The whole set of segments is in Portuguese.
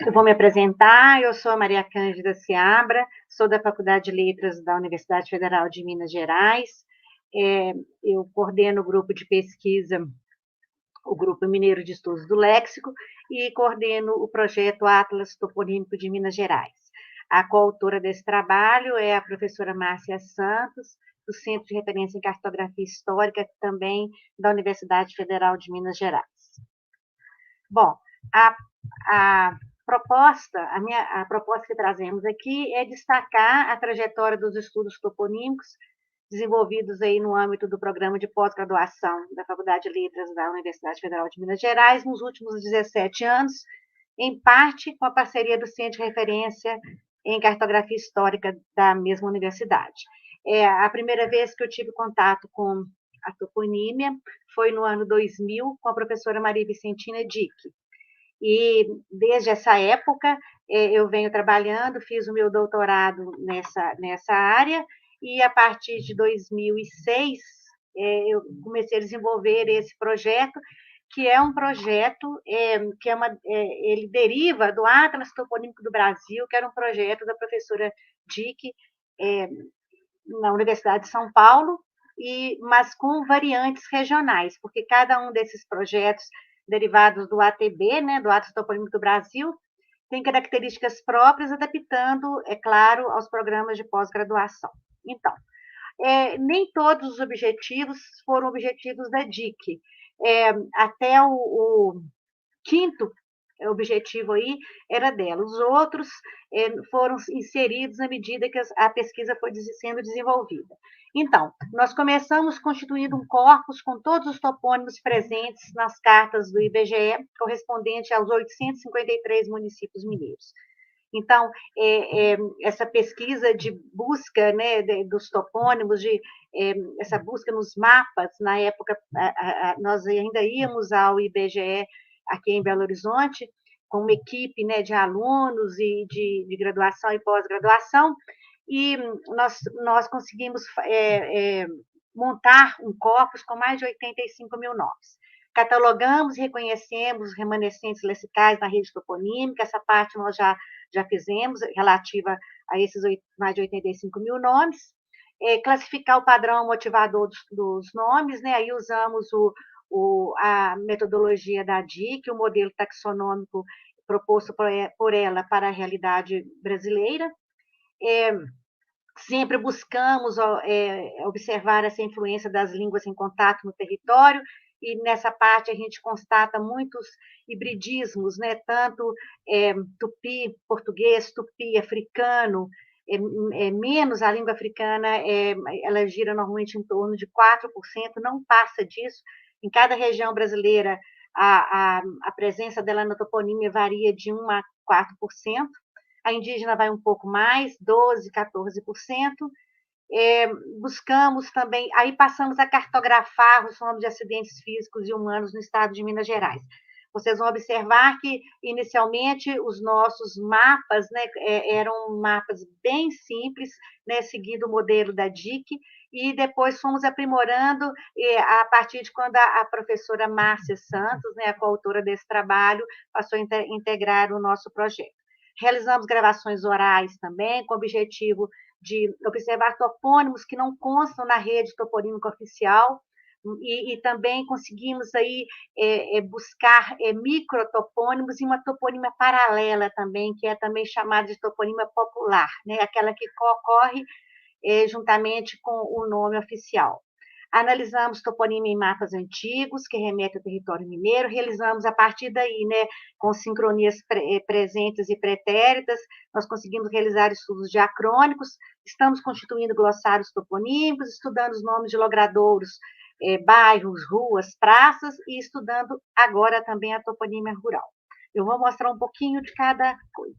Eu vou me apresentar, eu sou a Maria Cândida Seabra, sou da Faculdade de Letras da Universidade Federal de Minas Gerais, eu coordeno o grupo de pesquisa, o Grupo Mineiro de Estudos do Léxico, e coordeno o projeto Atlas Toponímico de Minas Gerais. A coautora desse trabalho é a professora Márcia Santos, do Centro de Referência em Cartografia Histórica, também da Universidade Federal de Minas Gerais. Bom, a proposta que trazemos aqui é destacar a trajetória dos estudos toponímicos desenvolvidos aí no âmbito do programa de pós-graduação da Faculdade de Letras da Universidade Federal de Minas Gerais nos últimos 17 anos, em parte com a parceria do Centro de Referência em Cartografia Histórica da mesma universidade. A primeira vez que eu tive contato com a toponímia foi no ano 2000, com a professora Maria Vicentina Dick. E desde essa época eu venho trabalhando, fiz o meu doutorado nessa área, e a partir de 2006 eu comecei a desenvolver esse projeto, que é um projeto ele deriva do Atlas Toponímico do Brasil, que era um projeto da professora Dick na Universidade de São Paulo, mas com variantes regionais, porque cada um desses projetos derivados do ATB, né, do Atlas Toponímico do Brasil, tem características próprias, adaptando, é claro, aos programas de pós-graduação. Então, nem todos os objetivos foram objetivos da DIC. Até o quinto objetivo aí era dela. Os outros foram inseridos na medida que a pesquisa foi sendo desenvolvida. Então, nós começamos constituindo um corpus com todos os topônimos presentes nas cartas do IBGE, correspondente aos 853 municípios mineiros. Então, essa pesquisa de busca, né, dos topônimos, essa busca nos mapas, na época, nós ainda íamos ao IBGE aqui em Belo Horizonte, com uma equipe, né, de alunos e de graduação e pós-graduação, e nós conseguimos montar um corpus com mais de 85 mil nomes. Catalogamos e reconhecemos remanescentes lexicais na rede toponímica, essa parte nós já fizemos, relativa a esses mais de 85 mil nomes. Classificar o padrão motivador dos nomes, né? Aí usamos a metodologia da DIC, o modelo taxonômico proposto por ela para a realidade brasileira. Sempre buscamos observar essa influência das línguas em contato no território, e nessa parte a gente constata muitos hibridismos, né? Tanto tupi português, tupi africano, menos a língua africana, ela gira normalmente em torno de 4%, não passa disso. Em cada região brasileira, a presença dela na toponímia varia de 1% a 4%. A indígena vai um pouco mais, 12%, 14%. Buscamos também, aí passamos a cartografar os nomes de acidentes físicos e humanos no estado de Minas Gerais. Vocês vão observar que, inicialmente, os nossos mapas, né, eram mapas bem simples, né, seguindo o modelo da DIC, e depois fomos aprimorando a partir de quando a professora Márcia Santos, né, a coautora desse trabalho, passou a integrar o nosso projeto. Realizamos gravações orais também, com o objetivo de observar topônimos que não constam na rede toponímica oficial, e também conseguimos aí buscar microtopônimos e uma toponímia paralela também, que é também chamada de toponímia popular, né? Aquela que ocorre juntamente com o nome oficial. Analisamos toponímia em mapas antigos, que remetem ao território mineiro, realizamos a partir daí, né, com sincronias presentes e pretéritas, nós conseguimos realizar estudos diacrônicos, estamos constituindo glossários toponímicos, estudando os nomes de logradouros, bairros, ruas, praças, e estudando agora também a toponímia rural. Eu vou mostrar um pouquinho de cada coisa.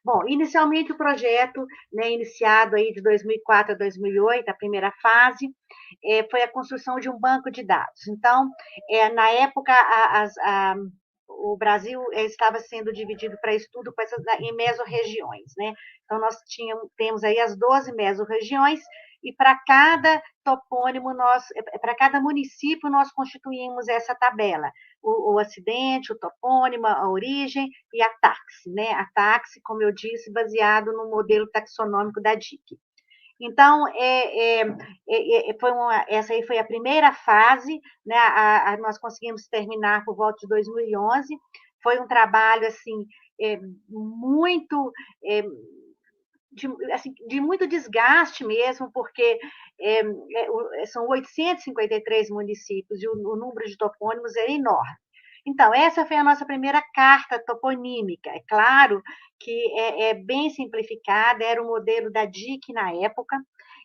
Bom, inicialmente o projeto, né, iniciado aí de 2004 a 2008, a primeira fase, foi a construção de um banco de dados. Então, na época, o Brasil estava sendo dividido para estudo em mesorregiões, né? Então, nós temos aí as 12 mesorregiões, e para cada topônimo, para cada município, nós constituímos essa tabela. o acidente, o topônimo, a origem e a taxe, né? A taxe, como eu disse, baseado no modelo taxonômico da DIC. Então, essa aí foi a primeira fase, né? Nós conseguimos terminar por volta de 2011. Foi um trabalho assim muito assim, de muito desgaste mesmo, porque são 853 municípios e o número de topônimos é enorme. Então, essa foi a nossa primeira carta toponímica. É claro que é bem simplificada, era o modelo da DIC na época,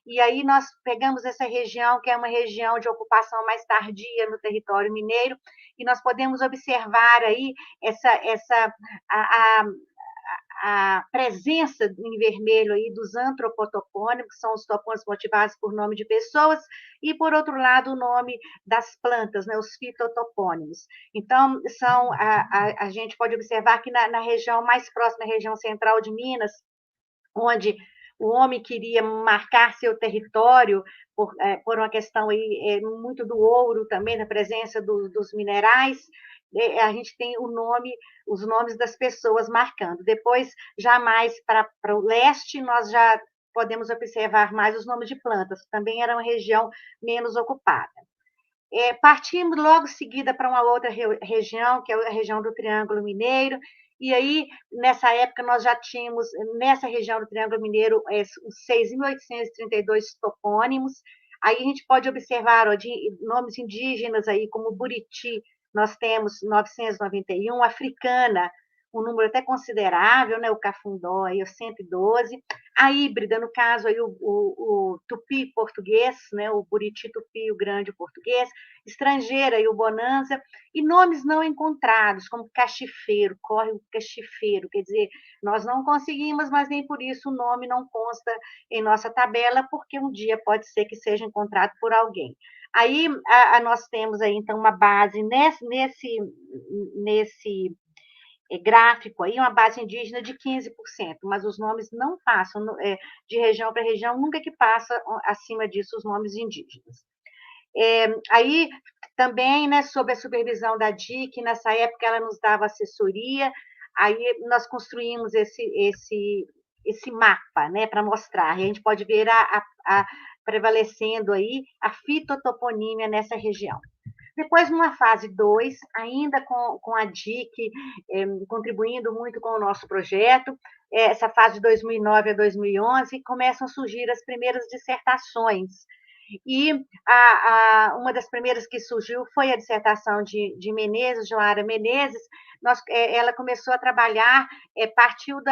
e aí nós pegamos essa região, que é uma região de ocupação mais tardia no território mineiro, e nós podemos observar aí a, a presença em vermelho aí dos antropotopônimos, que são os topônimos motivados por nome de pessoas, e, por outro lado, o nome das plantas, né, os fitotopônimos. Então, a gente pode observar que na região mais próxima, na região central de Minas, onde o homem queria marcar seu território por uma questão aí, muito do ouro também, da presença dos minerais, a gente tem os nomes das pessoas marcando. Depois, já mais para o leste, nós já podemos observar mais os nomes de plantas, que também era uma região menos ocupada. Partimos logo em seguida para uma outra região, que é a região do Triângulo Mineiro, e aí, nessa época, nós já tínhamos, nessa região do Triângulo Mineiro, os 6.832 topônimos. Aí a gente pode observar nomes indígenas aí, como Buriti, nós temos 991, Africana, um número até considerável, né? O Cafundó, aí, o 112. A híbrida, no caso, aí, o tupi português, né? O Buriti tupi, o grande português, estrangeira, aí, o Bonanza, e nomes não encontrados, como Cachifeiro, córrego Cachifeiro, quer dizer, nós não conseguimos, mas nem por isso o nome não consta em nossa tabela, porque um dia pode ser que seja encontrado por alguém. Aí nós temos aí, então, uma base nesse gráfico aí, uma base indígena de 15%, mas os nomes não passam de região para região, nunca que passa acima disso os nomes indígenas. Aí, também, né, sob a supervisão da DIC, nessa época ela nos dava assessoria, aí nós construímos esse mapa, né, para mostrar, e a gente pode ver prevalecendo aí a fitotoponímia nessa região. Depois, numa fase 2, ainda com a DIC contribuindo muito com o nosso projeto, essa fase de 2009 a 2011, começam a surgir as primeiras dissertações. E uma das primeiras que surgiu foi a dissertação de Menezes, Joara Menezes. Ela começou a trabalhar, partiu de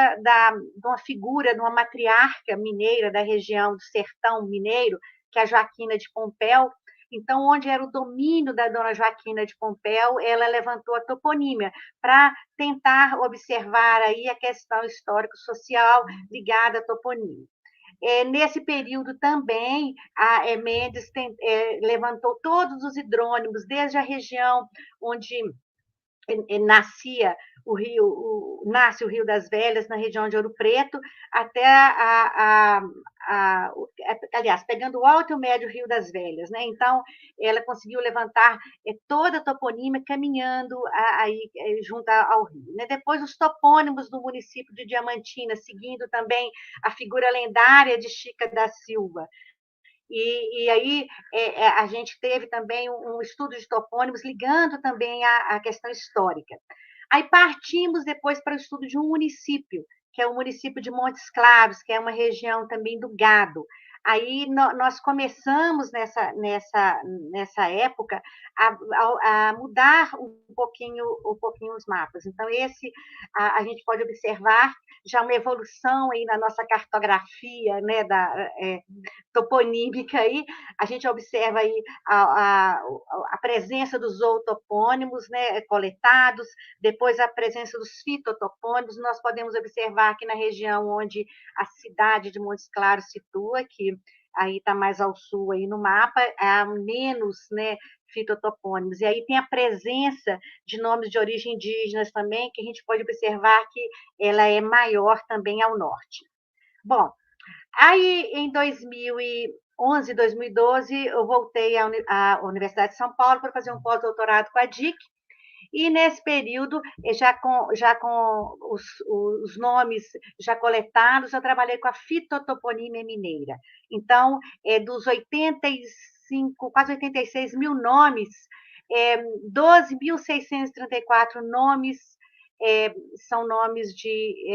uma figura, de uma matriarca mineira da região do Sertão Mineiro, que é a Joaquina de Pompéu. Então, onde era o domínio da dona Joaquina de Pompéu, ela levantou a toponímia para tentar observar aí a questão histórico-social ligada à toponímia. Nesse período também, a Mendes levantou todos os hidrônimos, desde a região onde nasce o Rio das Velhas, na região de Ouro Preto, até aliás, pegando o alto e o médio Rio das Velhas, né? Então, ela conseguiu levantar toda a toponímia caminhando aí junto ao rio, né? Depois, os topônimos do município de Diamantina, seguindo também a figura lendária de Chica da Silva. E aí a gente teve também um estudo de topônimos ligando também à questão histórica. Aí partimos depois para o estudo de um município, que é o município de Montes Claros, que é uma região também do gado. Aí nós começamos nessa época a mudar um pouquinho os mapas. Então, a gente pode observar já uma evolução aí na nossa cartografia, né, toponímica aí, a gente observa aí a presença dos zootopônimos, né, coletados, depois a presença dos fitotopônimos. Nós podemos observar aqui na região onde a cidade de Montes Claros situa, que aí está mais ao sul aí no mapa, há menos, né, fitotopônimos. E aí tem a presença de nomes de origem indígenas também, que a gente pode observar que ela é maior também ao norte. Bom, aí em 2011, 2012, eu voltei à Universidade de São Paulo para fazer um pós-doutorado com a DIC, E nesse período, já com os nomes já coletados, eu trabalhei com a fitotoponímia mineira. Então, dos 85, quase 86 mil nomes, 12.634 nomes são nomes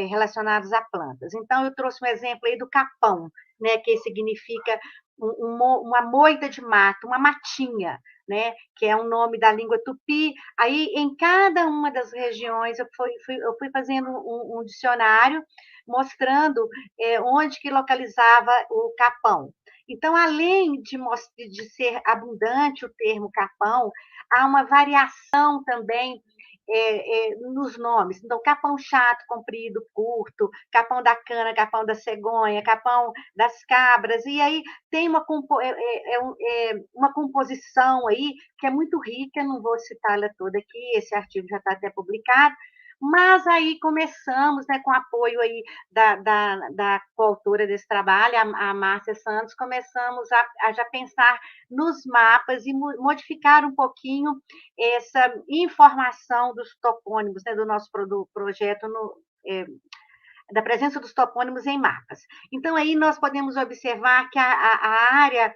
relacionados a plantas. Então, eu trouxe um exemplo aí do capão, né, que significa uma moita de mato, uma matinha, né, que é um nome da língua tupi. Aí, em cada uma das regiões, eu fui fazendo um dicionário mostrando onde que localizava o capão. Então, além de ser abundante o termo capão, há uma variação também nos nomes. Então, capão chato, comprido, curto, capão da cana, capão da cegonha, capão das cabras, e aí tem uma composição aí que é muito rica, não vou citá-la toda aqui, esse artigo já está até publicado, mas aí começamos, né, com apoio aí da coautora desse trabalho, a Márcia Santos, começamos a já pensar nos mapas e modificar um pouquinho essa informação dos topônimos, né, do nosso projeto da presença dos topônimos em mapas. Então, aí nós podemos observar que a área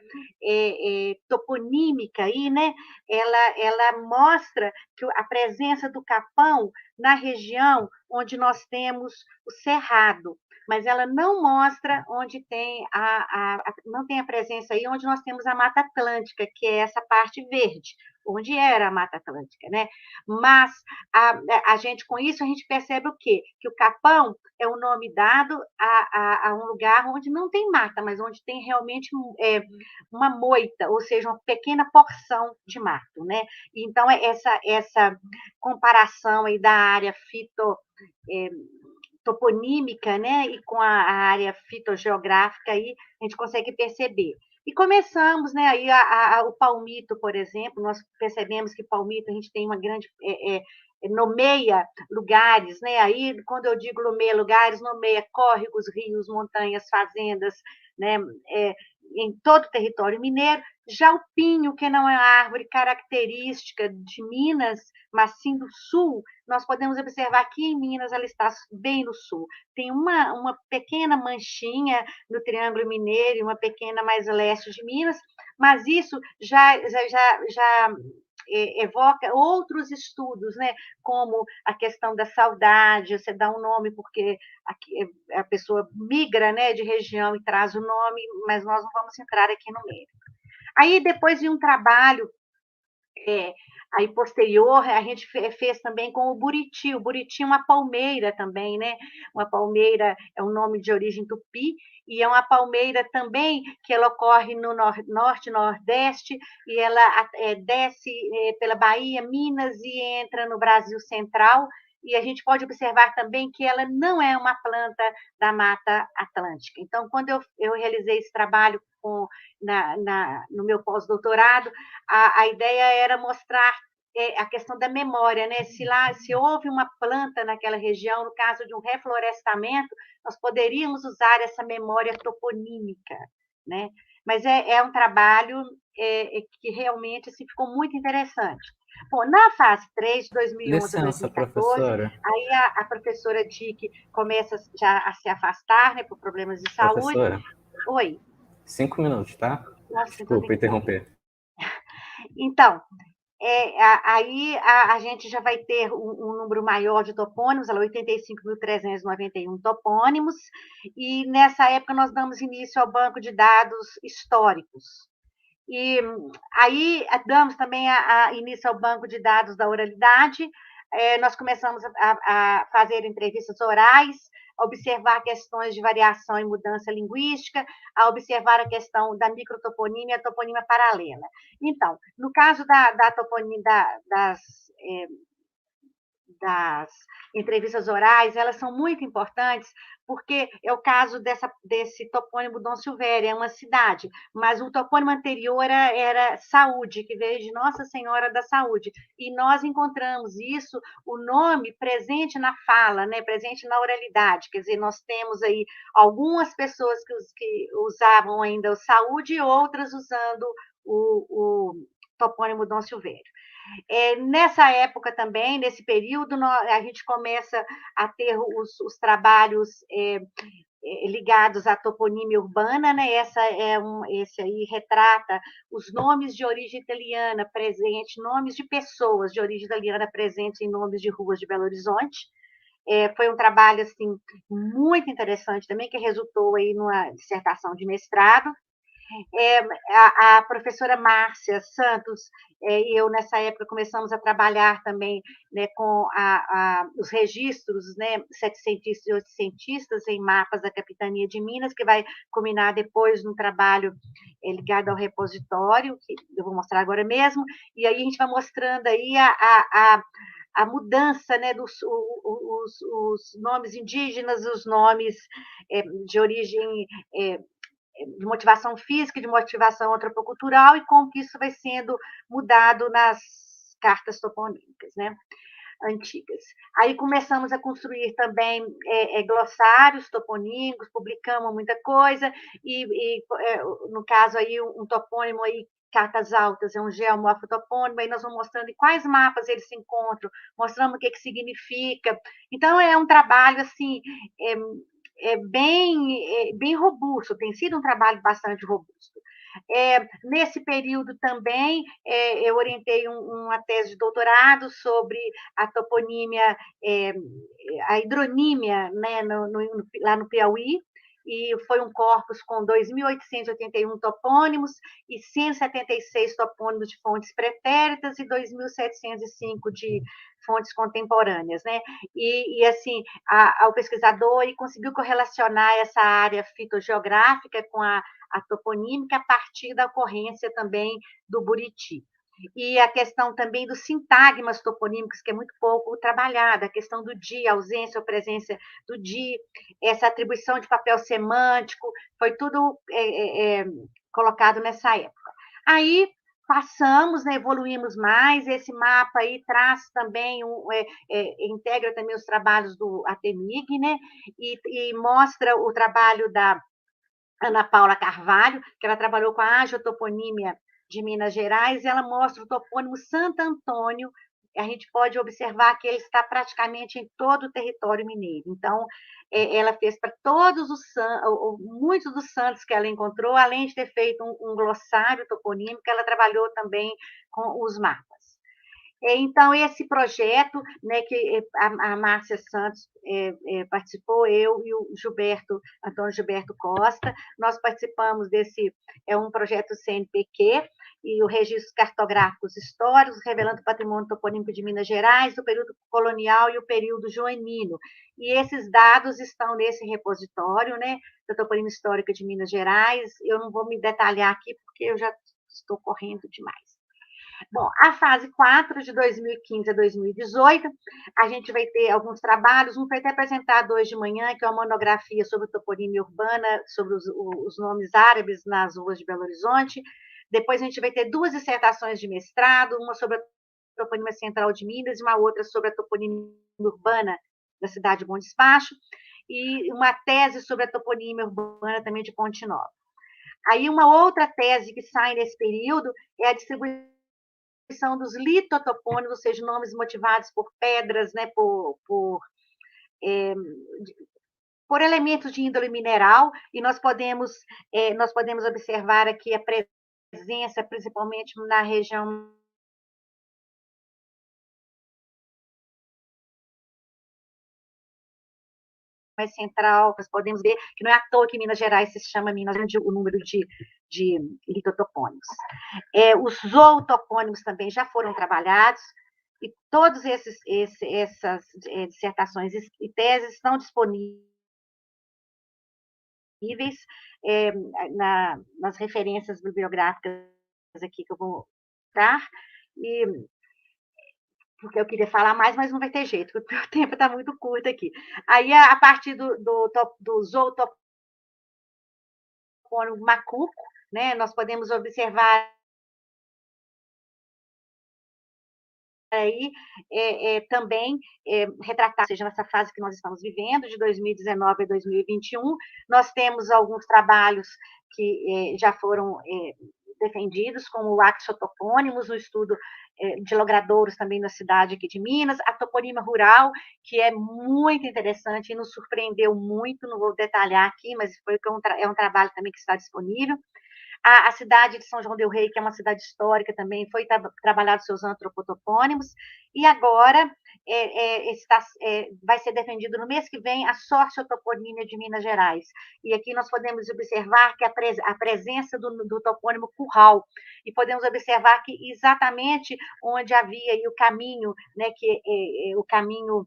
toponímica aí, né, ela mostra que a presença do capão na região onde nós temos o cerrado, mas ela não mostra onde tem não tem a presença aí onde nós temos a Mata Atlântica, que é essa parte verde, onde era a Mata Atlântica, né? Mas a gente, com isso, a gente percebe o quê? Que o capão é o nome dado a um lugar onde não tem mata, mas onde tem realmente uma moita, ou seja, uma pequena porção de mato, né? Então, essa comparação aí da área toponímica, né, e com a área fitogeográfica aí, a gente consegue perceber. E começamos, né, aí o palmito, por exemplo, nós percebemos que palmito a gente tem uma grande nomeia lugares, né? Aí, quando eu digo nomeia lugares, nomeia córregos, rios, montanhas, fazendas, né? Em todo o território mineiro. Já o pinho, que não é uma árvore característica de Minas, mas sim do sul, nós podemos observar que em Minas ela está bem no sul. Tem uma pequena manchinha no Triângulo Mineiro e uma pequena mais leste de Minas, mas isso já evoca outros estudos, né? Como a questão da saudade, você dá um nome porque a pessoa migra, né, de região e traz o nome, mas nós não vamos entrar aqui no meio. Aí, depois de um trabalho aí posterior, a gente fez também com o buriti. O buriti é uma palmeira também, né? Uma palmeira é um nome de origem tupi, e é uma palmeira também que ela ocorre no norte, nordeste, e ela desce pela Bahia, Minas e entra no Brasil Central, e a gente pode observar também que ela não é uma planta da Mata Atlântica. Então, quando eu realizei esse trabalho no meu pós-doutorado, a ideia era mostrar a questão da memória, né? Se houve uma planta naquela região, no caso de um reflorestamento, nós poderíamos usar essa memória toponímica, né? Mas é um trabalho que realmente assim, ficou muito interessante. Bom, na fase 3, de 2011 a Licença, 2014, professora. aí a professora Dick começa já a se afastar, né, por problemas de saúde. Professora, Oi. 5 minutos, tá? Nossa, muito Desculpa obrigada. interromper. Então, aí a gente já vai ter um número maior de topônimos, 85.391 topônimos, e nessa época nós damos início ao banco de dados históricos. E aí damos também início ao banco de dados da oralidade. Nós começamos a fazer entrevistas orais, a observar questões de variação e mudança linguística, a observar a questão da microtoponímia e a toponímia paralela. Então, no caso da toponímia, das entrevistas orais, elas são muito importantes, porque é o caso desse topônimo Dom Silvério, é uma cidade, mas o topônimo anterior era Saúde, que veio de Nossa Senhora da Saúde, e nós encontramos isso, o nome presente na fala, né, presente na oralidade, quer dizer, nós temos aí algumas pessoas que usavam ainda o Saúde e outras usando o topônimo Dom Silvério. Nessa época também, nesse período, a gente começa a ter os trabalhos ligados à toponímia urbana, né? Esse aí retrata os nomes de origem italiana presentes, nomes de pessoas de origem italiana presentes em nomes de ruas de Belo Horizonte. Foi um trabalho assim muito interessante também, que resultou aí numa dissertação de mestrado. A professora Márcia Santos e eu, nessa época, começamos a trabalhar também, né, com os registros, né, setecentistas e oitocentistas em mapas da Capitania de Minas, que vai culminar depois num trabalho ligado ao repositório, que eu vou mostrar agora mesmo, e aí a gente vai mostrando aí a mudança, né, os nomes indígenas, os nomes de origem de motivação física, de motivação antropocultural, e como que isso vai sendo mudado nas cartas toponímicas, né, antigas. Aí começamos a construir também glossários toponímicos, publicamos muita coisa, no caso aí um topônimo aí, cartas altas, é um geomorfotopônimo, aí nós vamos mostrando em quais mapas eles se encontram, mostrando o que significa. Então, é um trabalho, assim, bem robusto, tem sido um trabalho bastante robusto. Nesse período também, eu orientei uma tese de doutorado sobre a toponímia, a hidronímia, né, lá no Piauí, e foi um corpus com 2.881 topônimos e 176 topônimos de fontes pretéritas e 2.705 de fontes contemporâneas, né? Assim, o pesquisador conseguiu correlacionar essa área fitogeográfica com a toponímica a partir da ocorrência também do Buriti. E a questão também dos sintagmas toponímicos, que é muito pouco trabalhada, a questão do di, a ausência ou presença do di, essa atribuição de papel semântico, foi tudo colocado nessa época. Aí passamos, né, evoluímos mais, esse mapa aí traz também, integra também os trabalhos do ATEMIG, né, e mostra o trabalho da Ana Paula Carvalho, que ela trabalhou com a agiotoponímia de Minas Gerais, e ela mostra o topônimo Santo Antônio. A gente pode observar que ele está praticamente em todo o território mineiro. Então, ela fez para todos muitos dos santos que ela encontrou, além de ter feito um glossário toponímico, ela trabalhou também com os mapas. Então, esse projeto, né, que a Márcia Santos participou, eu e o Antônio Gilberto Costa, nós participamos desse, um projeto CNPq, e o Registros Cartográficos Históricos, revelando o patrimônio toponímico de Minas Gerais, do período colonial e o período joanino. E esses dados estão nesse repositório, né, da toponímia histórica de Minas Gerais. Eu não vou me detalhar aqui, porque eu já estou correndo demais. Bom, a fase 4, de 2015 a 2018, a gente vai ter alguns trabalhos, um foi até apresentado hoje de manhã, que é uma monografia sobre toponímia urbana, sobre os nomes árabes nas ruas de Belo Horizonte. Depois a gente vai ter 2 dissertações de mestrado, uma sobre a toponímia central de Minas e uma outra sobre a toponímia urbana da cidade de Bom Despacho, e uma tese sobre a toponímia urbana também de Ponte Nova. Aí uma outra tese que sai nesse período é a distribuição dos litotopônimos, ou seja, nomes motivados por pedras, né, por elementos de índole mineral, e nós podemos observar aqui a presença, principalmente na região mais central. Nós podemos ver que não é à toa que Minas Gerais se chama Minas, o número de litotopônimos. Os zootopônimos também já foram trabalhados, e todas essas dissertações e teses estão disponíveis nas referências bibliográficas aqui que eu vou dar, e porque eu queria falar mais, mas não vai ter jeito, porque o tempo está muito curto aqui. Aí, a partir do zootopônimo macuco, né, nós podemos observar aí também retratar, seja nessa fase que nós estamos vivendo, de 2019 a 2021, nós temos alguns trabalhos que já foram defendidos, como o axotopônimos, o estudo de logradouros também na cidade aqui de Minas, a toponímia rural, que é muito interessante e nos surpreendeu muito, não vou detalhar aqui, mas é um trabalho também que está disponível. A cidade de São João del Rei, que é uma cidade histórica também, foi trabalhado seus antropotopônimos, e agora vai ser defendido no mês que vem a sociotoponímia de Minas Gerais. E aqui nós podemos observar que a presença do topônimo Curral, e podemos observar que exatamente onde havia aí o caminho, né, que o caminho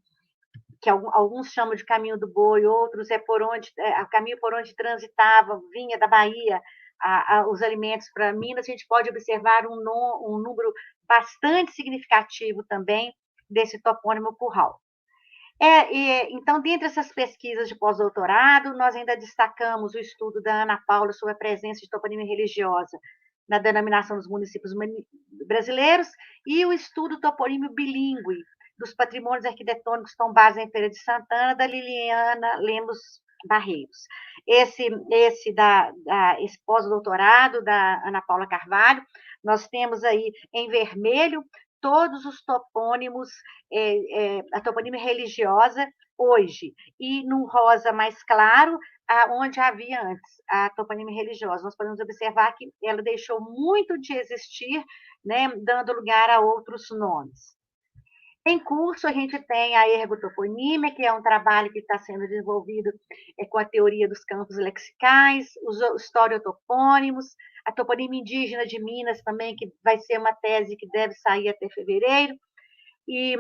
que alguns chamam de caminho do boi, outros o caminho por onde transitava, vinha da Bahia, os alimentos para Minas, a gente pode observar um número bastante significativo também desse topônimo Curral. Então, dentre essas pesquisas de pós-doutorado, nós ainda destacamos o estudo da Ana Paula sobre a presença de toponímia religiosa na denominação dos municípios brasileiros e o estudo toponímio bilíngue dos patrimônios arquitetônicos tombados em Feira de Santana, da Liliana Lemos Barreiros. Esse pós-doutorado da Ana Paula Carvalho, nós temos aí em vermelho todos os topônimos, a toponímia religiosa hoje, e no rosa mais claro, onde havia antes a toponímia religiosa. Nós podemos observar que ela deixou muito de existir, né, dando lugar a outros nomes. Em curso, a gente tem a ergotoponímia, que é um trabalho que está sendo desenvolvido com a teoria dos campos lexicais, os historiotopônimos, a toponímia indígena de Minas também, que vai ser uma tese que deve sair até fevereiro, e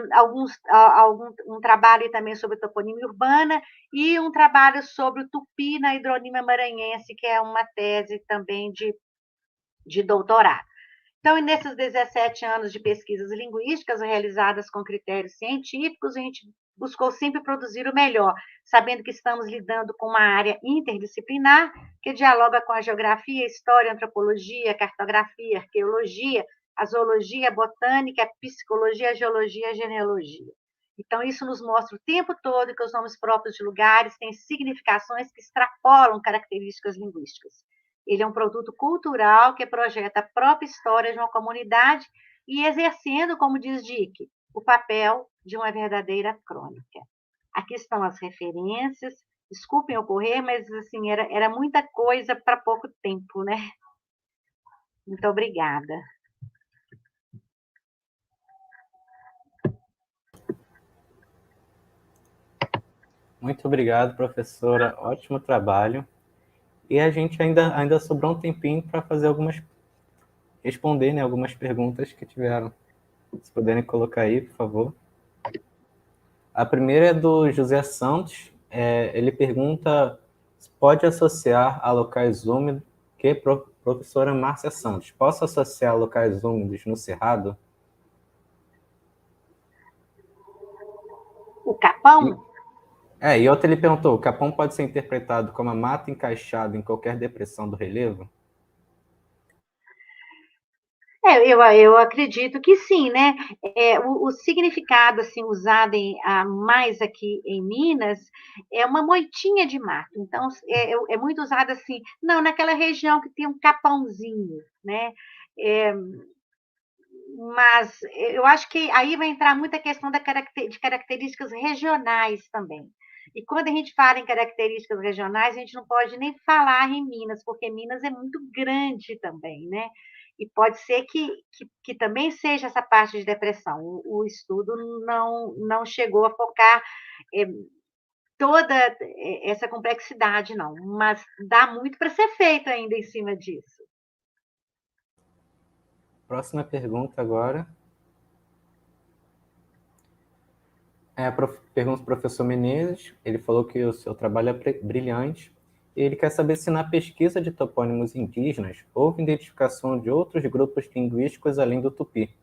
um trabalho também sobre toponímia urbana, e um trabalho sobre o tupi na hidronímia maranhense, que é uma tese também de doutorado. Então, nesses 17 anos de pesquisas linguísticas realizadas com critérios científicos, a gente buscou sempre produzir o melhor, sabendo que estamos lidando com uma área interdisciplinar que dialoga com a geografia, a história, a antropologia, a cartografia, a arqueologia, a zoologia, a botânica, a psicologia, a geologia, a genealogia. Então, isso nos mostra o tempo todo que os nomes próprios de lugares têm significações que extrapolam características linguísticas. Ele é um produto cultural que projeta a própria história de uma comunidade e exercendo, como diz Dick, o papel de uma verdadeira crônica. Aqui estão as referências. Desculpem ocorrer, mas assim, era muita coisa para pouco tempo, né? Muito obrigada. Muito obrigado, professora. Ótimo trabalho. E a gente ainda sobrou um tempinho para responder, né, algumas perguntas que tiveram. Se puderem colocar aí, por favor. A primeira é do José Santos. Ele pergunta se pode associar a locais úmidos, professora Márcia Santos, posso associar a locais úmidos no Cerrado? O Capão? E outra ele perguntou, o Capão pode ser interpretado como a mata encaixada em qualquer depressão do relevo? Eu acredito que sim, né? O significado assim usado mais aqui em Minas é uma moitinha de mato. Então é muito usado assim, não naquela região que tem um capãozinho, né? Mas eu acho que aí vai entrar muita questão de características regionais também. E quando a gente fala em características regionais, a gente não pode nem falar em Minas, porque Minas é muito grande também, né? E pode ser que também seja essa parte de depressão. O estudo não chegou a focar toda essa complexidade, não, mas dá muito para ser feito ainda em cima disso. Próxima pergunta agora. A pergunta do professor Menezes. Ele falou que o seu trabalho é brilhante. E ele quer saber se na pesquisa de topônimos indígenas houve identificação de outros grupos linguísticos além do tupi.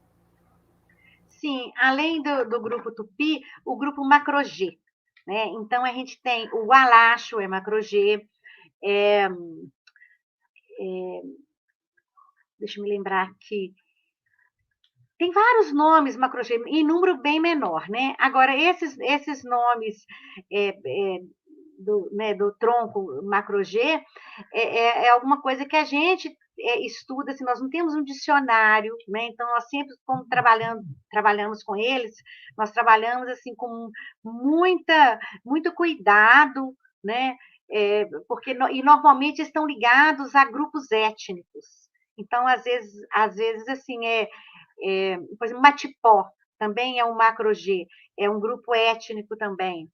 Sim, além do grupo tupi, o grupo macro-G, né? Então, a gente tem o Alacho, macro-G, deixa eu me lembrar aqui, tem vários nomes macro-G, em número bem menor, né? Agora, esses nomes do tronco macro-G é alguma coisa que a gente estuda, assim, nós não temos um dicionário, né? Então, nós sempre, como trabalhamos com eles, nós trabalhamos assim com muito cuidado, né? Porque e normalmente estão ligados a grupos étnicos. Então, às vezes assim, por exemplo, Matipó também é um macro-G, é um grupo étnico também.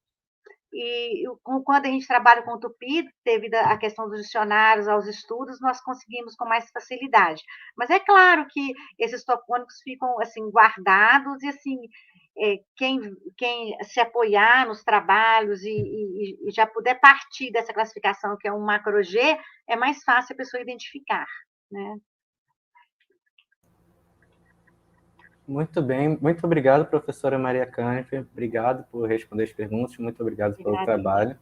E quando a gente trabalha com o Tupi, devido à questão dos dicionários, aos estudos, nós conseguimos com mais facilidade. Mas é claro que esses topônimos ficam assim guardados e assim quem se apoiar nos trabalhos e já puder partir dessa classificação que é um macro G, é mais fácil a pessoa identificar, né? Muito bem, muito obrigado, professora Maria Cândido. Obrigado por responder as perguntas, muito obrigado pelo Agradeço. trabalho.